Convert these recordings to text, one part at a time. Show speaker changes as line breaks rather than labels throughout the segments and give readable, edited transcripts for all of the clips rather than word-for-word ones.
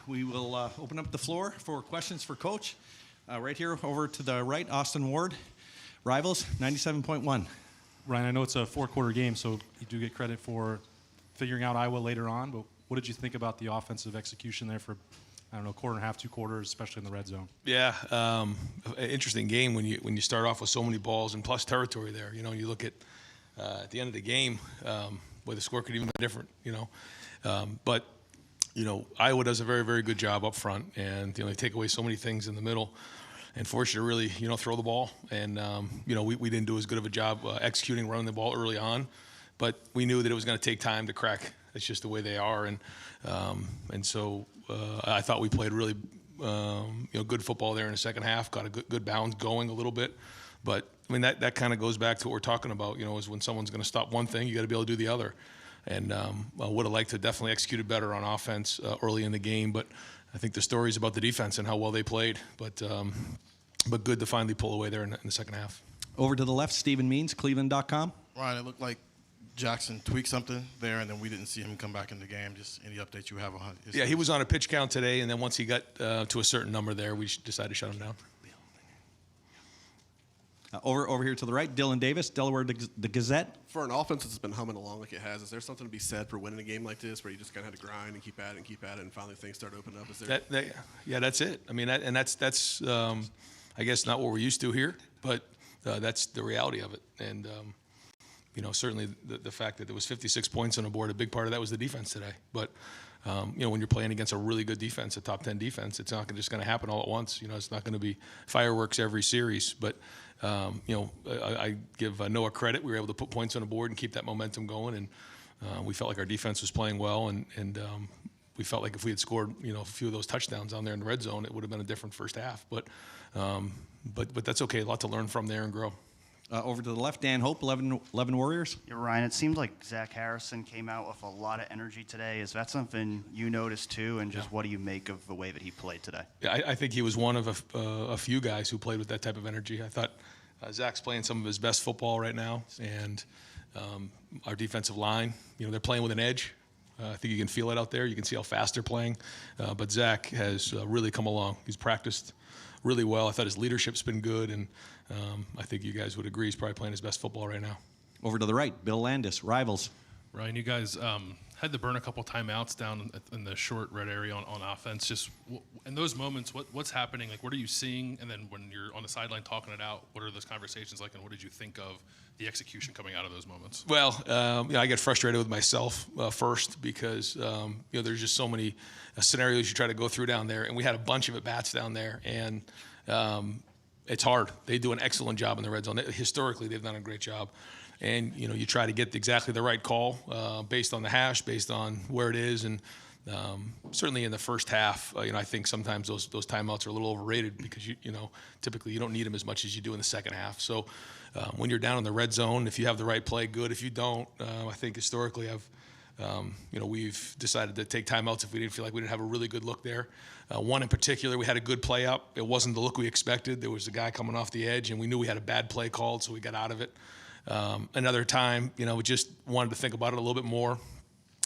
we will open up the floor for questions for Coach. Right here over to the right, Austin Ward, Rivals 97.1.
Ryan, I know it's a four-quarter game, so you do get credit for figuring out Iowa later on, but what did you think about the offensive execution there for, I don't know, quarter and a half, 2 quarters, especially in the red zone?
Yeah, interesting game when you start off with so many balls and plus territory there. You know, you look at the end of the game, where the score could even be different, you know. But, you know, Iowa does a very, very good job up front, and, you know, they take away so many things in the middle and force you to really, you know, throw the ball. And, you know, we didn't do as good of a job executing, running the ball early on, but we knew that it was going to take time to crack. It's just the way they are. And so I thought we played really, you know, good football there in the second half, got a good balance going a little bit. But, I mean, that kind of goes back to what we're talking about, you know, is when someone's going to stop one thing, you got to be able to do the other. And I would have liked to definitely execute it better on offense early in the game, but I think the story's about the defense and how well they played. But good to finally pull away there in the second half.
Over to the left, Stephen Means, Cleveland.com.
Ryan, it looked like Jackson tweaked something there, and then we didn't see him come back in the game. Just any updates you have on his
Yeah, he was on a pitch count today, and then once he got to a certain number there, we decided to shut him down.
Over here to the right, Dylan Davis, Delaware the Gazette.
For an offense that's been humming along like it has, is there something to be said for winning a game like this, where you just kind of had to grind and keep at it, and finally things start opening up? Is there?
Yeah, that's it. I mean, that's I guess not what we're used to here, but that's the reality of it. And you know, certainly the fact that there was 56 points on the board, a big part of that was the defense today. But you know, when you're playing against a really good defense, a top 10 defense, it's not just going to happen all at once. You know, it's not going to be fireworks every series. But you know, I give Noah credit. We were able to put points on the board and keep that momentum going, and we felt like our defense was playing well, and we felt like if we had scored, you know, a few of those touchdowns down there in the red zone, it would have been a different first half. But that's okay. A lot to learn from there and grow.
Over to the left, Dan Hope, 11 Warriors.
Yeah, Ryan, it seemed like Zach Harrison came out with a lot of energy today. Is that something you noticed too? And just what do you make of the way that he played today?
Yeah, I think he was one of a few guys who played with that type of energy. I thought Zach's playing some of his best football right now, and our defensive line, you know, they're playing with an edge. I think you can feel it out there. You can see how fast they're playing. But Zach has really come along. He's practiced really well. I thought his leadership's been good, and I think you guys would agree he's probably playing his best football right now.
Over to the right, Bill Landis, Rivals.
Ryan, you guys had to burn a couple timeouts down in the short red area on offense. Just in those moments, what's happening? Like, what are you seeing? And then when you're on the sideline talking it out, what are those conversations like, and what did you think of the execution coming out of those moments?
Well, you know, I get frustrated with myself first because you know, there's just so many scenarios you try to go through down there, and we had a bunch of at-bats down there, and it's hard. They do an excellent job in the red zone. Historically, they've done a great job. And, you know, you try to get exactly the right call based on the hash, based on where it is. And certainly in the first half, you know, I think sometimes those timeouts are a little overrated because, you know, typically you don't need them as much as you do in the second half. So when you're down in the red zone, if you have the right play, good. If you don't, I think historically you know, we've decided to take timeouts if we didn't feel like we didn't have a really good look there. One in particular, we had a good play up. It wasn't the look we expected. There was a guy coming off the edge, and we knew we had a bad play called, so we got out of it. Another time, you know, we just wanted to think about it a little bit more.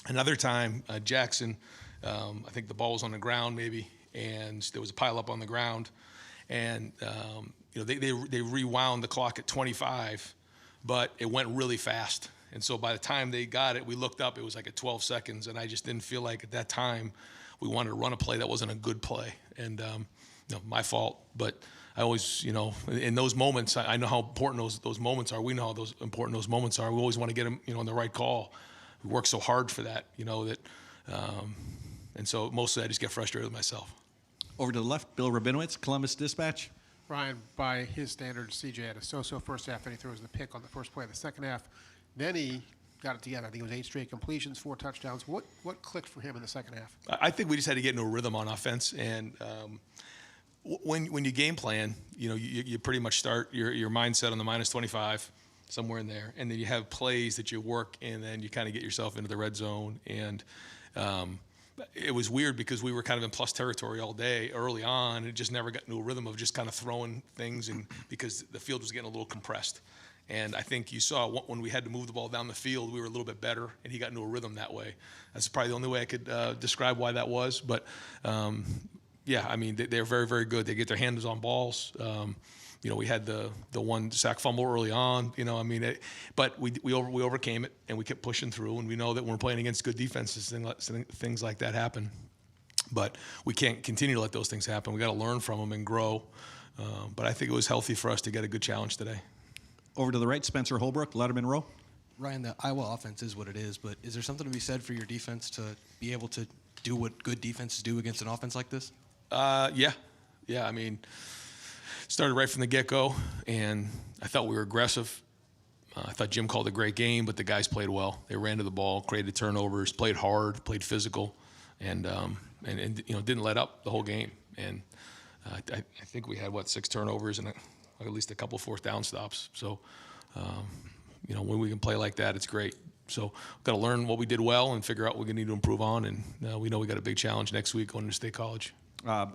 Another time, Jackson, I think the ball was on the ground maybe, and there was a pile up on the ground. And, you know, they rewound the clock at 25, but it went really fast. And so by the time they got it, we looked up, it was like at 12 seconds, and I just didn't feel like at that time we wanted to run a play that wasn't a good play. And, you know, my fault, but I always, you know, in those moments, I know how important those moments are. We know how important those moments are. We always want to get them, you know, on the right call. We work so hard for that, you know, that, and so mostly I just get frustrated with myself.
Over to the left, Bill Rabinowitz, Columbus Dispatch.
Ryan, by his standards, CJ had a so-so first half, then he throws the pick on the first play of the second half. Then he got it together. I think it was 8 straight completions, 4 touchdowns. What clicked for him in the second half?
I think we just had to get into a rhythm on offense, and when you game plan, you know, you pretty much start your mindset on the minus 25, somewhere in there, and then you have plays that you work, and then you kind of get yourself into the red zone. And it was weird because we were kind of in plus territory all day early on. It just never got into a rhythm of just kind of throwing things, and because the field was getting a little compressed. And I think you saw when we had to move the ball down the field, we were a little bit better, and he got into a rhythm that way. That's probably the only way I could describe why that was. But, yeah, I mean, they're very, very good. They get their hands on balls. We had the one sack fumble early on. But we overcame it, and we kept pushing through. And we know that when we're playing against good defenses, things like that happen. But we can't continue to let those things happen. We got to learn from them and grow. But I think it was healthy for us to get a good challenge today.
Over to the right, Spencer Holbrook, Lettermen Row.
Ryan, the Iowa offense is what it is, but is there something to be said for your defense to be able to do what good defenses do against an offense like this?
Yeah. I mean, started right from the get-go, and I thought we were aggressive. I thought Jim called a great game, but the guys played well. They ran to the ball, created turnovers, played hard, played physical, and didn't let up the whole game. And I think we had 6 turnovers and at least a couple fourth down stops. So, when we can play like that, it's great. So we've got to learn what we did well and figure out what we need to improve on. And we know we got a big challenge next week going to State College.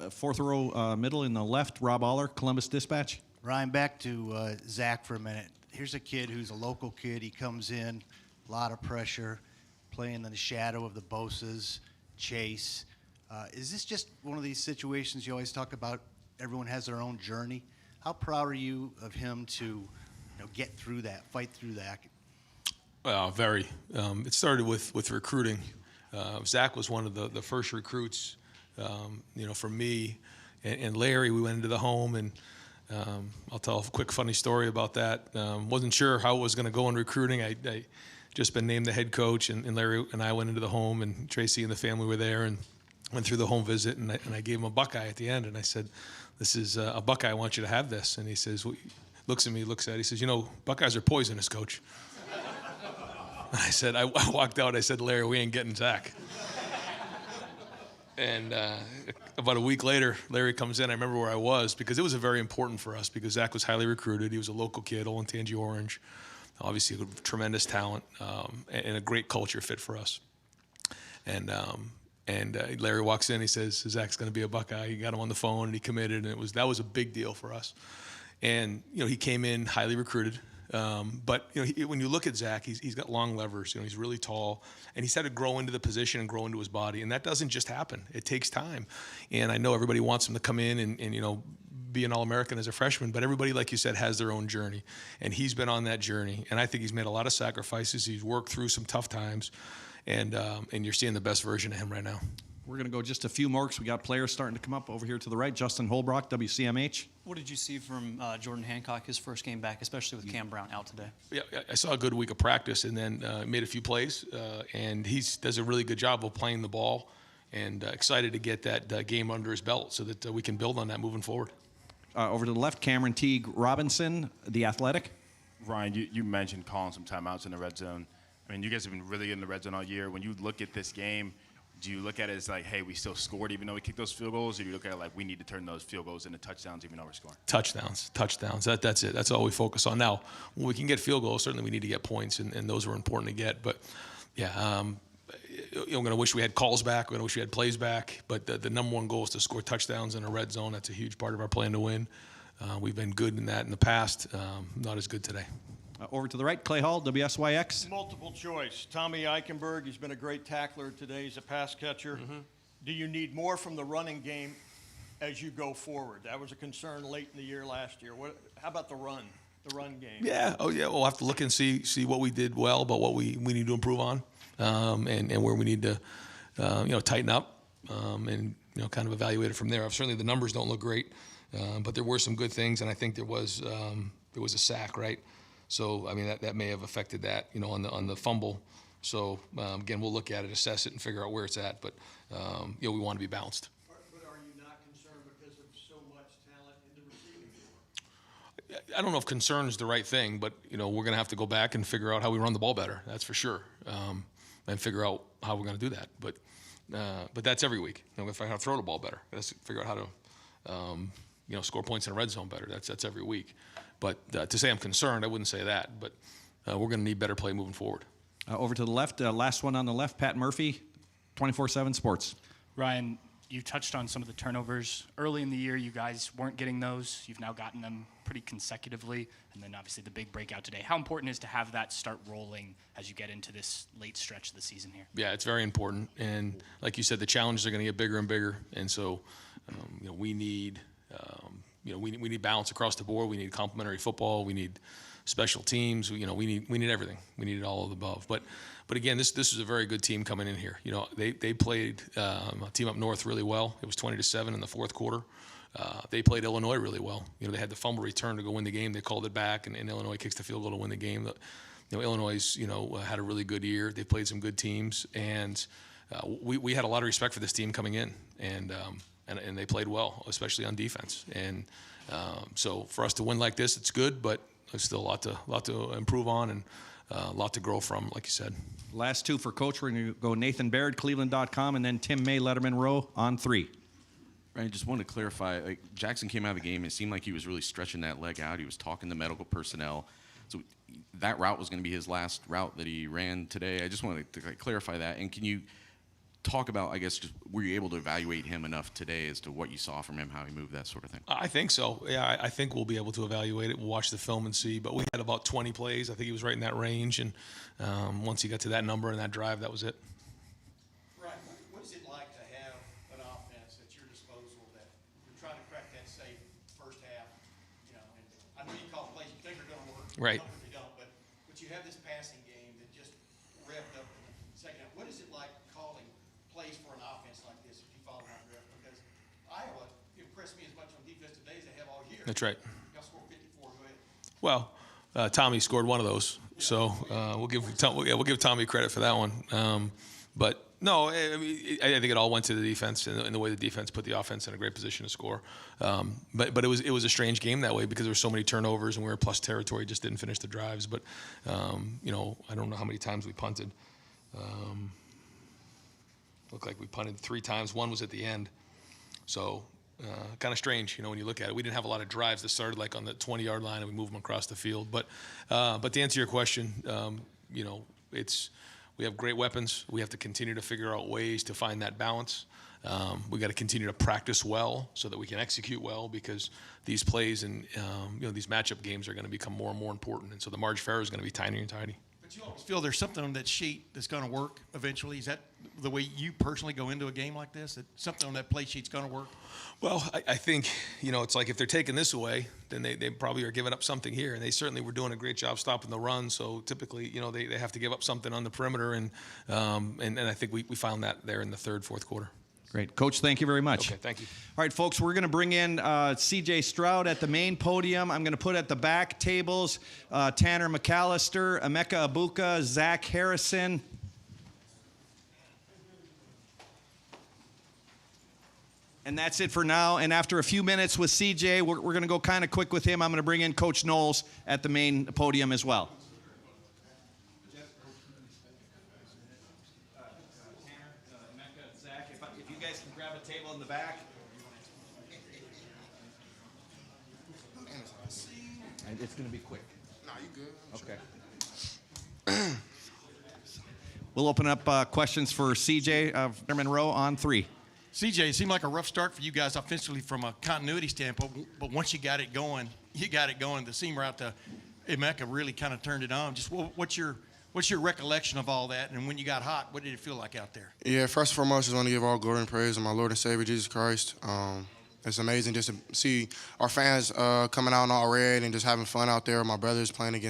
Fourth row middle in the left, Rob Aller, Columbus Dispatch.
Ryan, back to Zach for a minute. Here's a kid who's a local kid. He comes in, a lot of pressure, playing in the shadow of the Bosas, Chase. Is this just one of these situations you always talk about, everyone has their own journey? How proud are you of him to get through that, fight through that?
Very. It started with recruiting. Zach was one of the first recruits, for me. And Larry, we went into the home, and I'll tell a quick funny story about that. Wasn't sure how it was going to go in recruiting. I just been named the head coach, and Larry and I went into the home, and Tracy and the family were there, and went through the home visit, and I gave him a Buckeye at the end, and I said, "This is a Buckeye. I want you to have this." And he says, looks at me, looks at it. He says, "Buckeyes are poisonous, Coach." And I said, I walked out. I said, "Larry, we ain't getting Zach." And about a week later, Larry comes in. I remember where I was because it was very important for us because Zach was highly recruited. He was a local kid, Olentangy Orange, obviously a tremendous talent and a great culture fit for us. And Larry walks in. He says, "Zach's going to be a Buckeye." He got him on the phone, and he committed, and that was a big deal for us. And he came in highly recruited. But when you look at Zach, he's got long levers. He's really tall, and he's had to grow into the position and grow into his body, and that doesn't just happen. It takes time. And I know everybody wants him to come in and be an All-American as a freshman, but everybody, like you said, has their own journey, and he's been on that journey. And I think he's made a lot of sacrifices. He's worked through some tough times, and you're seeing the best version of him right now.
We're going to go just a few more because we got players starting to come up over here to the right. Justin Holbrook, WCMH.
What did you see from Jordan Hancock, his first game back, especially with Cam Brown out today?
Yeah, I saw a good week of practice and then made a few plays, and he does a really good job of playing the ball, and excited to get that game under his belt so that we can build on that moving forward.
Over to the left, Cameron Teague Robinson, The Athletic.
Ryan, you mentioned calling some timeouts in the red zone. I mean, you guys have been really good in the red zone all year. When you look at this game, do you look at it as like, hey, we still scored even though we kicked those field goals? Or do you look at it like we need to turn those field goals into touchdowns even though we're scoring?
Touchdowns. That's it. That's all we focus on. Now, when we can get field goals, certainly we need to get points, and those are important to get. But, yeah, I'm going to wish we had calls back. We're going to wish we had plays back. But the number one goal is to score touchdowns in a red zone. That's a huge part of our plan to win. We've been good in that in the past. Not as good today.
Over to the right, Clay Hall, WSYX.
Multiple choice. Tommy Eichenberg, he's been a great tackler today. He's a pass catcher. Mm-hmm. Do you need more from the running game as you go forward? That was a concern late in the year last year. How about the run game?
Yeah. Oh, yeah. We'll have to look and see what we did well, but what we need to improve on, and where we need to, tighten up, and kind of evaluate it from there. Certainly the numbers don't look great, but there were some good things, and I think there was a sack, right? So, I mean, that may have affected that, on the fumble. So, again, we'll look at it, assess it, and figure out where it's at. But, we want to be balanced.
But are you not concerned because of so much talent in the receiving floor?
I don't know if concern is the right thing, but, we're going to have to go back and figure out how we run the ball better. That's for sure. And figure out how we're going to do that. But that's every week. If I have to throw the ball better, let's figure out how to, score points in a red zone better. That's every week. But to say I'm concerned, I wouldn't say that. But we're going to need better play moving forward.
Over to the left, last one on the left, Pat Murphy, 24/7 Sports.
Ryan,
you touched on some of the turnovers. Early in the year, you guys weren't getting those. You've now gotten them pretty consecutively, and then obviously the big breakout today. How important is to have that start rolling as you get into this late stretch of the season here?
Yeah, it's very important. And like you said, the challenges are going to get bigger and bigger. And so, we need, we need balance across the board. We need complementary football. We need special teams. We need everything. We need all of the above. But again, this is a very good team coming in here. They played a team up north really well. It was 20-7 in the fourth quarter. They played Illinois really well. They had the fumble return to go win the game. They called it back, and Illinois kicks the field goal to win the game. Illinois, had a really good year. They played some good teams, and we had a lot of respect for this team coming in, and they played well, especially on defense. And so for us to win like this, it's good, but there's still a lot to improve on and a lot to grow from, like you said.
Last two for Coach. We're going to go Nathan Baird, Cleveland.com, and then Tim May, Lettermen Row on 3.
I just wanted to clarify, Jackson came out of the game, and it seemed like he was really stretching that leg out. He was talking to medical personnel. So that route was going to be his last route that he ran today. I just wanted to clarify that. And can you talk about, I guess, just were you able to evaluate him enough today as to what you saw from him, how he moved, that sort of thing?
I think so. Yeah, I think we'll be able to evaluate it. We'll watch the film and see. But we had about 20 plays. I think he was right in that range. And once he got to that number and that drive, that was it.
Right. What is it like to have an offense at your disposal that you're trying to crack that safe first half? And I know you call plays you think are going to work.
Right.
Some of them don't. But you have this passing game that just revved up in the second half. What is it like calling plays for an offense like this if you follow my drift? Because Iowa impressed me as much on defense today as they have all year.
That's right.
Y'all scored 54. Go ahead.
Well, Tommy scored one of those, so we'll give Tommy credit for that one. But no, I think it all went to the defense and the way the defense put the offense in a great position to score. But it was a strange game that way because there were so many turnovers and we were plus territory, just didn't finish the drives. But I don't know how many times we punted. Looked like we punted 3 times. One was at the end, so. Kind of strange, when you look at it. We didn't have a lot of drives that started like on the 20-yard line and we moved them across the field. But to answer your question, we have great weapons. We have to continue to figure out ways to find that balance. We got to continue to practice well so that we can execute well because these plays and these matchup games are going to become more and more important. And so the margin for error is going to be tinier and tiny.
But you always feel there's something on that sheet that's going to work eventually. Is that the way you personally go into a game like this? That something on that play sheet's going to work?
Well, I think, it's like if they're taking this away, then they probably are giving up something here. And they certainly were doing a great job stopping the run. So typically, they have to give up something on the perimeter. And I think we found that there in the third, fourth quarter.
Great. Coach, thank you very much.
Okay, thank you.
All right, folks, we're going to bring in C.J. Stroud at the main podium. I'm going to put at the back tables Tanner McAllister, Emeka Abuka, Zach Harrison. And that's it for now. And after a few minutes with C.J., we're going to go kind of quick with him. I'm going to bring in Coach Knowles at the main podium as well. If you guys can grab a table in the back. It's going to be quick.
No, you good.
Okay. We'll open up questions for CJ of Lettermen Row on 3.
CJ, it seemed like a rough start for you guys offensively from a continuity standpoint, but once you got it going. The seam route to Emeka really kind of turned it on. Just what's your recollection of all that? And when you got hot, what did it feel like out there?
Yeah, first and foremost, I just want to give all glory and praise to my Lord and Savior, Jesus Christ. It's amazing just to see our fans coming out in all red and just having fun out there. My brothers playing in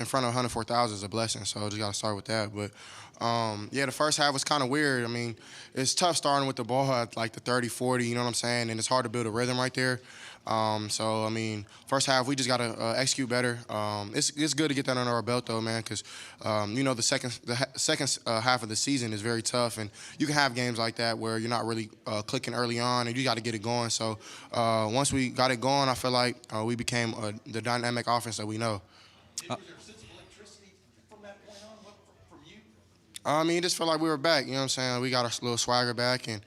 front of 104,000 is a blessing, so I just got to start with that. But, the first half was kind of weird. I mean, it's tough starting with the ball at like the 30, 40, you know what I'm saying? And it's hard to build a rhythm right there. First half, we just got to execute better. It's good to get that under our belt, though, man, because, the second half of the season is very tough, and you can have games like that where you're not really clicking early on, and you got to get it going. So once we got it going, I feel like we became the dynamic offense that we know.
Was there a sense of electricity from that point on from you?
It just felt like we were back, you know what I'm saying? We got our little swagger back, and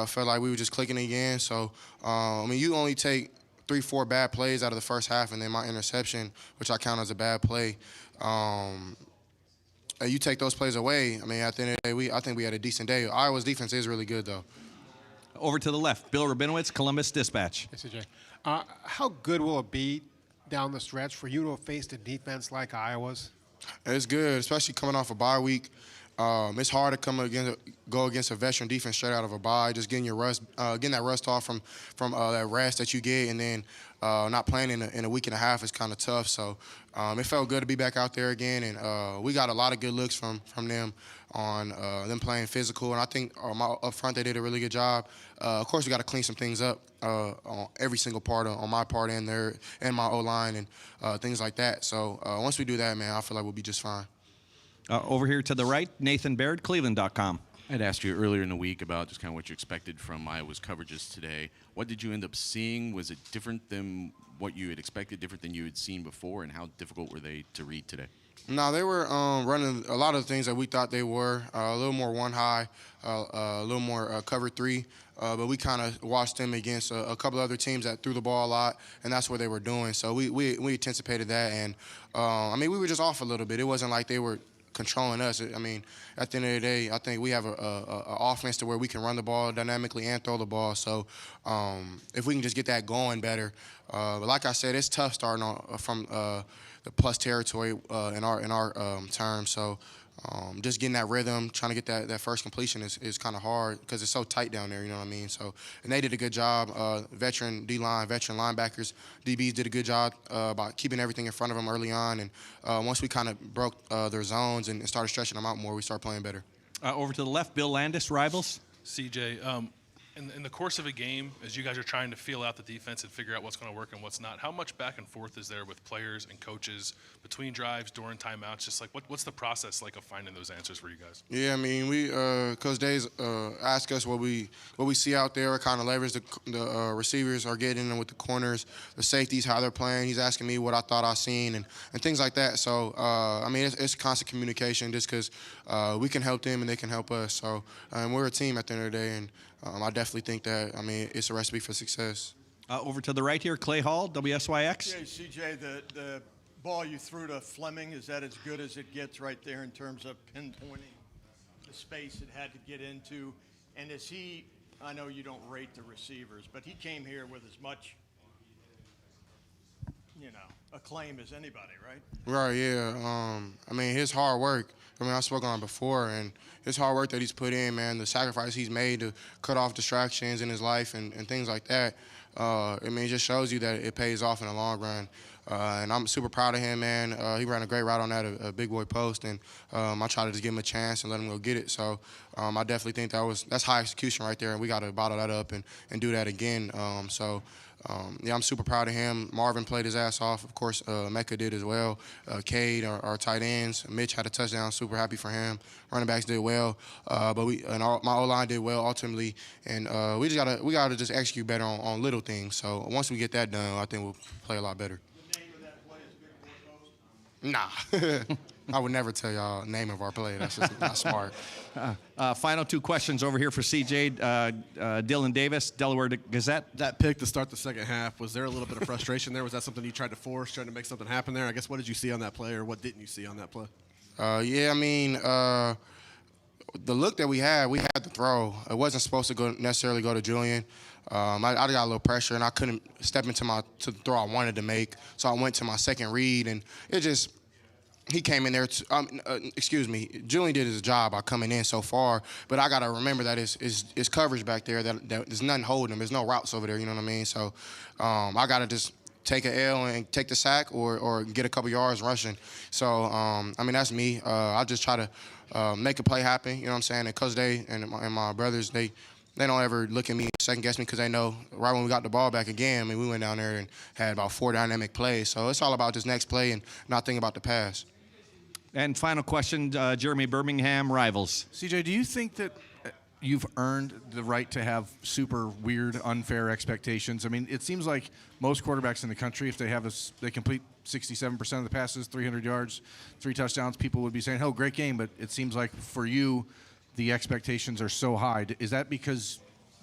felt like we were just clicking again. So, you only take 3-4 bad plays out of the first half, and then my interception, which I count as a bad play. you take those plays away. I mean, at the end of the day, I think we had a decent day. Iowa's defense is really good, though.
Over to the left, Bill Rabinowitz, Columbus Dispatch.
Hey, CJ. How good will it be down the stretch for you to have faced a defense like Iowa's?
It's good, especially coming off a bye week. It's hard to go against a veteran defense straight out of a bye. Just getting that rust off from that rest that you get, and then not playing in a week and a half is kind of tough. So it felt good to be back out there again, and we got a lot of good looks from them on them playing physical. And I think up front they did a really good job. Of course, we got to clean some things up on every single part, on my part and my O-line and things like that. So once we do that, man, I feel like we'll be just fine.
Over here to the right, Nathan Baird, Cleveland.com.
I had asked you earlier in the week about just kind of what you expected from Iowa's coverages today. What did you end up seeing? Was it different than what you had expected, different than you had seen before, and how difficult were they to read today?
No, they were running a lot of the things that we thought they were. A little more one high, a little more cover three. But we kind of watched them against a couple other teams that threw the ball a lot, and that's what they were doing. So we anticipated that, and I mean, we were just off a little bit. It wasn't like they were controlling us. I mean, at the end of the day, I think we have a offense to where we can run the ball dynamically and throw the ball. So if we can just get that going better. But like I said, it's tough starting from the plus territory in our terms. So just getting that rhythm, trying to get that first completion is kind of hard because it's so tight down there, you know what I mean? So, and they did a good job. Veteran D-line, veteran linebackers, DBs did a good job about keeping everything in front of them early on. And once we kind of broke their zones and started stretching them out more, we started playing better.
Over to the left, Bill Landis, Rivals.
CJ, in the course of a game, as you guys are trying to feel out the defense and figure out what's going to work and what's not, how much back and forth is there with players and coaches between drives, during timeouts? Just like what's the process like of finding those answers for you guys?
Yeah, I mean, Coach Days ask us what we see out there, what kind of leverage the receivers are getting, and with the corners, the safeties, how they're playing. He's asking me what I thought I seen and things like that. So I mean, it's constant communication just because we can help them and they can help us. So we're a team at the end of the day, and I definitely think that, I mean, it's a recipe for success.
Over to the right here, Clay Hall, WSYX.
Yeah, CJ, the ball you threw to Fleming, is that as good as it gets right there in terms of pinpointing the space it had to get into? And is he, I know you don't rate the receivers, but he came here with as much, acclaim as anybody, right?
Right, yeah. I mean, his hard work, I spoke on it before, and his hard work that he's put in, man, the sacrifice he's made to cut off distractions in his life and things like that, I mean, it just shows you that it pays off in the long run. And I'm super proud of him, man. He ran a great route on that, a big boy post, and I tried to just give him a chance and let him go get it. So I definitely think that's high execution right there, and we got to bottle that up and do that again. Yeah, I'm super proud of him. Marvin played his ass off. Of course, Mecca did as well. Cade, our tight ends. Mitch had a touchdown. Super happy for him. Running backs did well. But my O-line did well ultimately. And we gotta just execute better on little things. So once we get that done, I think we'll play a lot better.
The name of that play is Big Boy Post?
Nah. I would never tell y'all the name of our play. That's just not smart.
Final two questions over here for CJ. Dylan Davis, Delaware Gazette.
That pick to start the second half, was there a little bit of frustration there? Was that something you tried to force, trying to make something happen there? I guess what did you see on that play, or what didn't you see on that play?
Yeah, I mean, the look that we had to throw. It wasn't supposed to necessarily go to Julian. I got a little pressure, and I couldn't step into the throw I wanted to make. So I went to my second read, and he came in there. Julian did his job by coming in so far, but I got to remember that it's coverage back there, that there's nothing holding him. There's no routes over there, you know what I mean? So I got to just take an L and take the sack or get a couple yards rushing. So, I mean, that's me. I just try to make a play happen, you know what I'm saying? And Coach Day and my brothers, they don't ever look at me, second guess me, because they know right when we got the ball back again, I mean, we went down there and had about 4 dynamic plays. So it's all about this next play and not thinking about the pass.
And final question, Jeremy Birmingham, Rivals.
CJ, do you think that you've earned the right to have super weird, unfair expectations? I mean, it seems like most quarterbacks in the country, if they complete 67% of the passes, 300 yards, 3 touchdowns, people would be saying, "Oh, great game." But it seems like for you, the expectations are so high. Is that because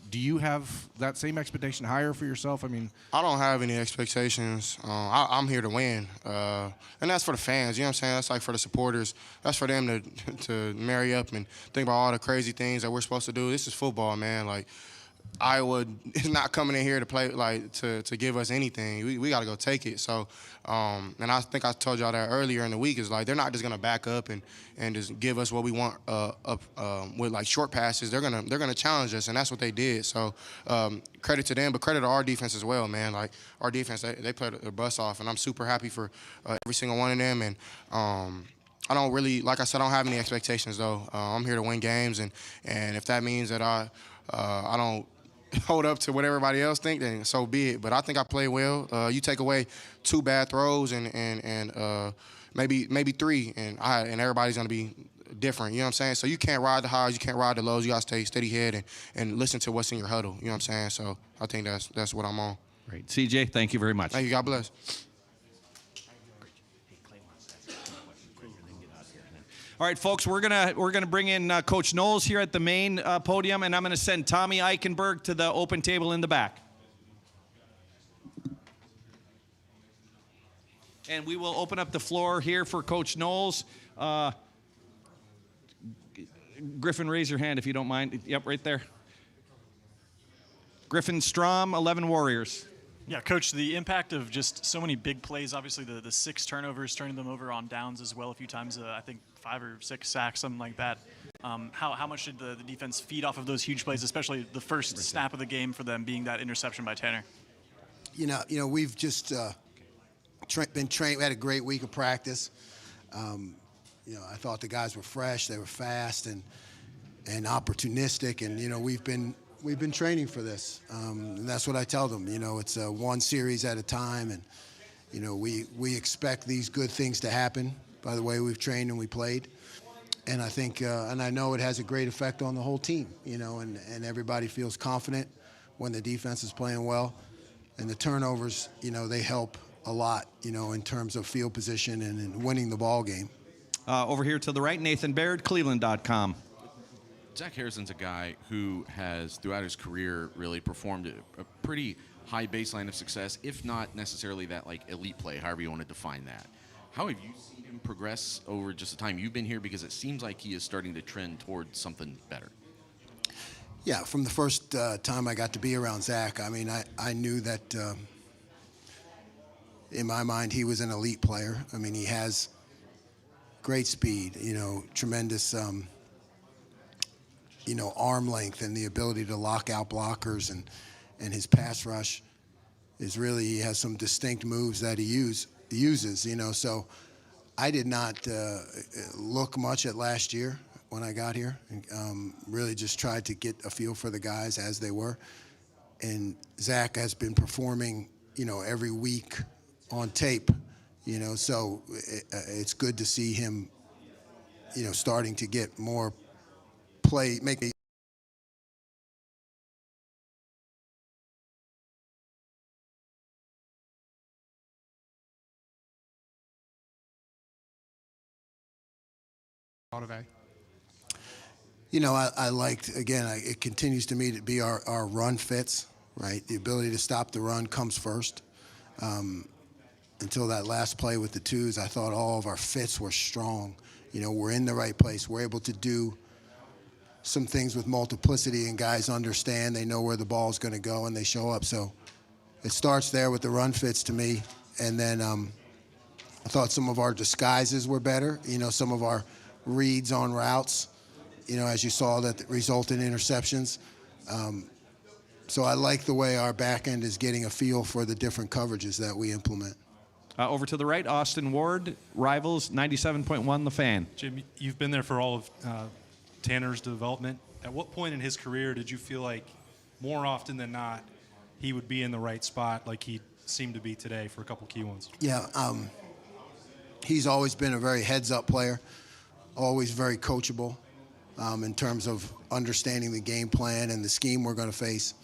do you have that same expectation higher for yourself? I mean,
I don't have any expectations. I'm here to win, and that's for the fans. You know what I'm saying? That's like for the supporters. That's for them to marry up and think about all the crazy things that we're supposed to do. This is football, man. Like, Iowa is not coming in here to play, like, to give us anything. We got to go take it. So, and I think I told y'all that earlier in the week, is like they're not just gonna back up and just give us what we want with like short passes. They're gonna challenge us, and that's what they did. So, credit to them, but credit to our defense as well, man. Like, our defense, they played their butts off, and I'm super happy for every single one of them. And I don't really, like I said, I don't have any expectations though. I'm here to win games, and if that means that I don't hold up to what everybody else think, then so be it. But I think I played well. You take away 2 bad throws and maybe 3, and everybody's gonna be different. You know what I'm saying? So you can't ride the highs, you can't ride the lows. You gotta stay steady head and listen to what's in your huddle. You know what I'm saying? So I think that's what I'm on.
Great, CJ. Thank you very much.
Thank you. God bless.
All right, folks, we're gonna bring in Coach Knowles here at the main podium, and I'm gonna send Tommy Eichenberg to the open table in the back. And we will open up the floor here for Coach Knowles. Griffin, raise your hand if you don't mind. Yep, right there. Griffin Strom, 11 Warriors.
Yeah, Coach, the impact of just so many big plays, obviously the 6 turnovers, turning them over on downs as well a few times, I think 5 or 6 sacks, something like that. How much did the defense feed off of those huge plays, especially the first snap of the game for them being that interception by Tanner?
You know, we've just been trained. We had a great week of practice. You know, I thought the guys were fresh, they were fast and opportunistic, and you know, we've been training for this, and that's what I tell them. You know, it's one series at a time, and you know, we expect these good things to happen by the way we've trained and we played, and I think and I know it has a great effect on the whole team. You know, and everybody feels confident when the defense is playing well, and the turnovers, you know, they help a lot. You know, in terms of field position and in winning the ball game.
Over here to the right, Nathan Baird, Cleveland.com.
Zach Harrison's a guy who has, throughout his career, really performed a pretty high baseline of success, if not necessarily that like elite play, however you want to define that. How have you seen him progress over just the time you've been here? Because it seems like he is starting to trend towards something better.
Yeah, from the first time I got to be around Zach, I mean, I knew that in my mind he was an elite player. I mean, he has great speed, you know, tremendous you know, arm length and the ability to lock out blockers, and his pass rush is really, he has some distinct moves that he uses, you know. So I did not look much at last year when I got here, and really just tried to get a feel for the guys as they were. And Zach has been performing, you know, every week on tape, you know, so it's good to see him, you know, starting to get more play, make a
today.
You know, I liked, again, it continues to me to be our run fits, right? The ability to stop the run comes first. Until that last play with the 2s, I thought all of our fits were strong. You know, we're in the right place. We're able to do some things with multiplicity, and guys understand, they know where the ball's going to go, and they show up. So it starts there with the run fits to me. And then I thought some of our disguises were better. You know, some of our reads on routes, you know, as you saw, that result in interceptions. So I like the way our back end is getting a feel for the different coverages that we implement.
Over to the right, Austin Ward, Rivals, 97.1 The Fan.
Jim, you've been there for all of Tanner's development. At what point in his career did you feel like more often than not he would be in the right spot like he seemed to be today for a couple key ones?
Yeah, he's always been a very heads-up player, always very coachable in terms of understanding the game plan and the scheme we're going to face.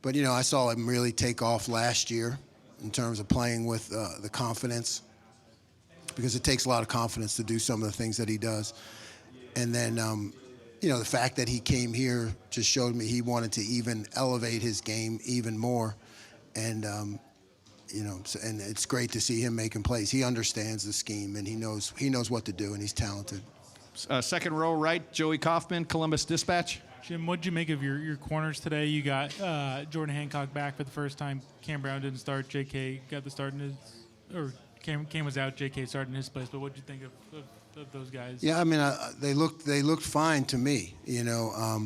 But, you know, I saw him really take off last year in terms of playing with the confidence, because it takes a lot of confidence to do some of the things that he does. And then the fact that he came here just showed me he wanted to even elevate his game even more. And, and it's great to see him making plays. He understands the scheme, and he knows what to do, and he's talented.
Second row right, Joey Kaufman, Columbus Dispatch.
Jim, what did you make of your corners today? You got Jordan Hancock back for the first time. Cam Brown didn't start. J.K. got the start in his, or Cam was out. J.K. started in his place. But what did you think of those guys?
Yeah, I mean, they looked fine to me. I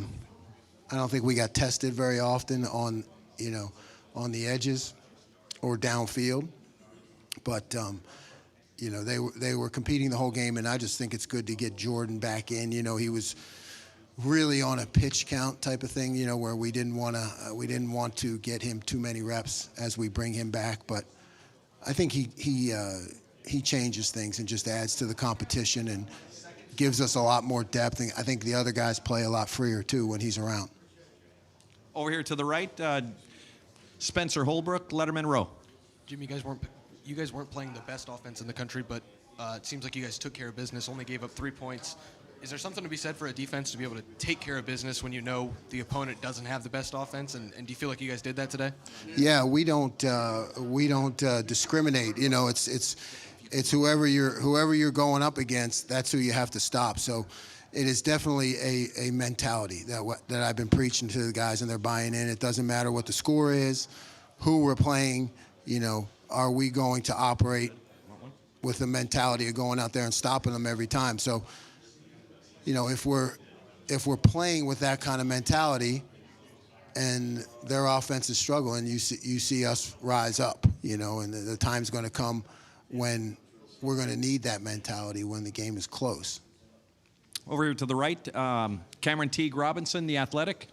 don't think we got tested very often on the edges or downfield, but they were competing the whole game, and I just think it's good to get Jordan back in. He was really on a pitch count type of thing, where we didn't want to get him too many reps as we bring him back. But I think he changes things and just adds to the competition and gives us a lot more depth. And I think the other guys play a lot freer too when he's around.
Over here to the right, Spencer Holbrook, Lettermen Row.
Jim, you guys weren't playing the best offense in the country, but it seems like you guys took care of business. Only gave up 3 points. Is there something to be said for a defense to be able to take care of business when you know the opponent doesn't have the best offense? And do you feel like you guys did that today?
Yeah, we don't discriminate. It's whoever you're going up against. That's who you have to stop. So it is definitely a mentality that I've been preaching to the guys, and they're buying in. It doesn't matter what the score is, who we're playing. Are we going to operate with the mentality of going out there and stopping them every time? So, if we're playing with that kind of mentality, and their offense is struggling, you see us rise up. And the time's going to come when we're going to need that mentality when the game is close.
Over here to the right, Cameron Teague Robinson, The Athletic.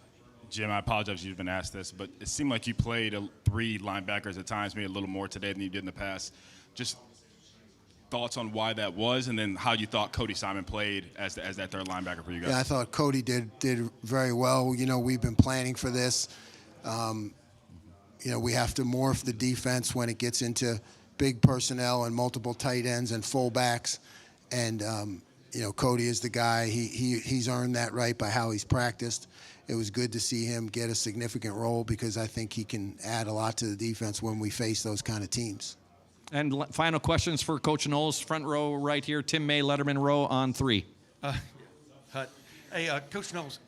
Jim, I apologize if you've been asked this, but it seemed like you played 3 linebackers at times, maybe a little more today than you did in the past. Just thoughts on why that was, and then how you thought Cody Simon played as that third linebacker for you guys.
Yeah, I thought Cody did very well. We've been planning for this. We have to morph the defense when it gets into big personnel and multiple tight ends and fullbacks. And Cody is the guy. He's earned that right by how he's practiced. It was good to see him get a significant role because I think he can add a lot to the defense when we face those kind of teams.
And final questions for Coach Knowles, front row right here. Tim May, Lettermen Row on 3.
Hey, Coach Knowles,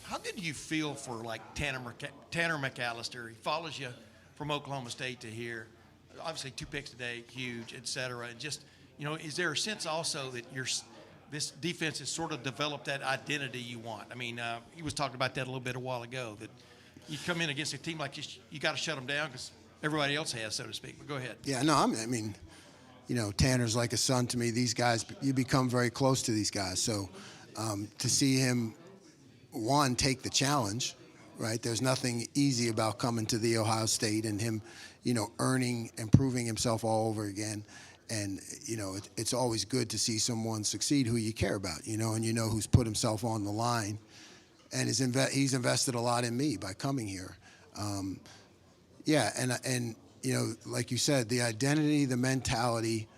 how good do you feel for Tanner McAllister? He follows you from Oklahoma State to here. Obviously, 2 picks today, huge, et cetera. And just, is there a sense also that this defense has sort of developed that identity you want? I mean, he was talking about that a little bit a while ago, that you come in against a team like this, you got to shut them down because everybody else has, so to speak. But go ahead.
Yeah, no, Tanner's like a son to me. These guys, you become very close to these guys. So to see him, take the challenge, right? There's nothing easy about coming to the Ohio State and him, earning and proving himself all over again. And, it's always good to see someone succeed who you care about, and who's put himself on the line. And he's invested a lot in me by coming here. Yeah, and like you said, the identity, the mentality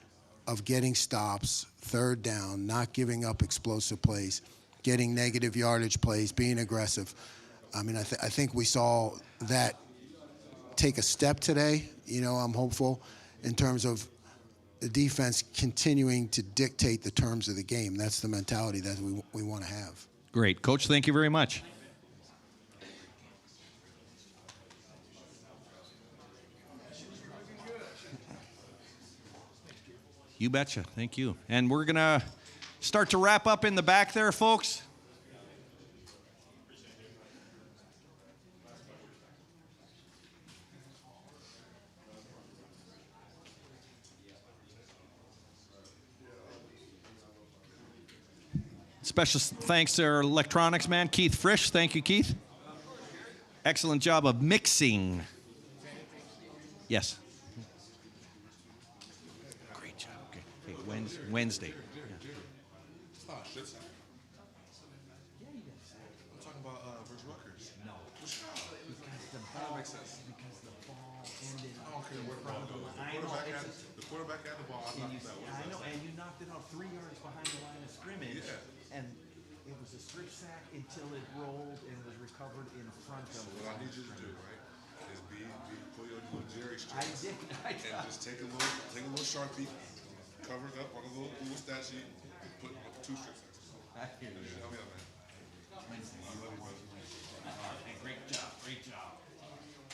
of getting stops, third down, not giving up explosive plays, getting negative yardage plays, being aggressive. I mean, I think we saw that take a step today. I'm hopeful in terms of the defense continuing to dictate the terms of the game. That's the mentality that we want to have.
Great. Coach, thank you very much. You betcha. Thank you. And we're going to start to wrap up in the back there, folks. Special thanks to our electronics man, Keith Frisch. Thank you, Keith. Excellent job of mixing. Yes. Great job. Okay. Hey, Wednesday.
I'm talking about versus Rutgers. No. That makes sense.
Because the ball ended
okay,
in
what
front
about
of the line.
the quarterback had the ball?
I know, and you knocked it out 3 yards behind the line of scrimmage.
Yeah.
And it was a strip sack until it rolled and was recovered in front of
So
it.
what I need you to do, right, is pull your little Jerry
I
strips.
did. I
And just take a little Sharpie, cover it up on a little stat sheet, and put 2 strips next to it.
I hear you.
Help me out, man.
Great job. Great job.